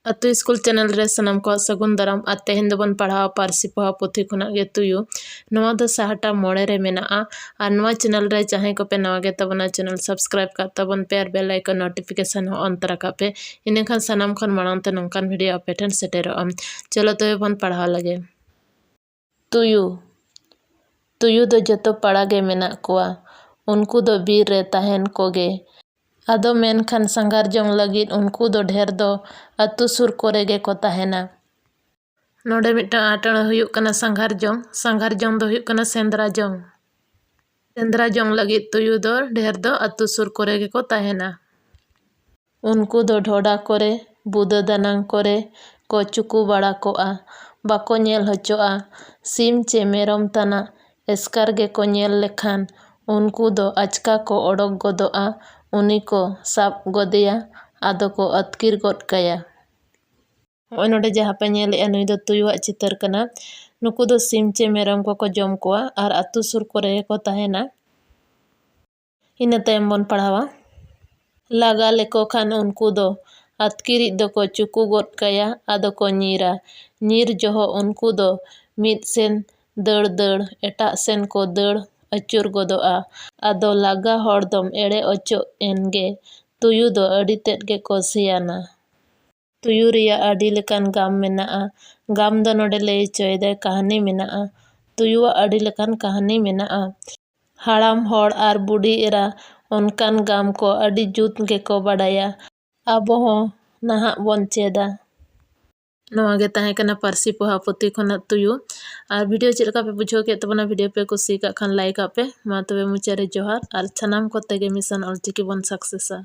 अतु school channel रे सनम को सगुन दाराम आ तेहेन दोबन पढ़ाव पारसी पोहा पोथी खुना गे तुयु नवा दो साहटा मोड़े रे मेना आ नवा चैनल रे चाहे को पे नवा गे तबना चैनल सब्सक्राइब का तबन पे और बेल आइकन नोटिफिकेशन हो ऑन तरा का पे इने खान सनम खन मानते नंकान वीडियो आपे ठन सेटेरो चलो तो बन पढ़ाव लगे। तुयु तुयु दो जतो पड़ा गे मेना कोआ उनको दो बीर रे तहेन कोगे आदो मेनखान संगार जोंग लगित उनको दो ढेर दो अतु सुर कोरे गे को तहेना। नोडे मिटा आटण हुयुक कना संगार जोंग दो हुयुक कना सेंद्रा जोंग लगित तुयु दो ढेर दो अतु सुर कोरे गे को तहेना। उनको दो ढोडा कोरे बुदा दानांग कोरे को चुकू बड़ा कोआ बाको नेल होचोआ सीम चे मेरम तना एस्कार गे को नेल लेखान उनको दो अचका को ओडोक गोदोआ उनी को साब गोदिया आदो को अतकिर गोद काया। होय नोडे जहाँ पे नेले नुई दो तुयुआ चितर कना नुकु दो सीम चे मेरम को जम कोआ और अतु सुर कोरे को तहेना। इना तायम बन पढ़ावा लागा लेको खान उनको दो अतकिर दो को चुकू गोद काया आदो को नीर जोहो उनको दो मिद सेन दड़ एटा सेन को दड़ अचुर गोदोआ आदो लागा हर दम एड़े अचो एनगे तुयु दो अड़ी तेद गे को सियाना। तुयु रिया अड़ी लेकान गाम मेनाआ गाम दो नोडे ले चोयदे कहानी मेनाआ तुयुआ अड़ी लेकान कहानी मेनाआ हाड़ाम हर आर बुढ़ी एरा उनकान गाम को अड़ी जुत गे को बड़ाया आबो हो नहा बन चेदा। नवा गे ताहे कना पारसी पोहा पोथी खना तुयु और वीडियो चलका पे बुझो के तबना वीडियो पे कुसी का खान लाइक आपे मा तबे मुचारे जोहार और छनाम को तेगे मिशन ऑलचिकी बन सक्सेसा।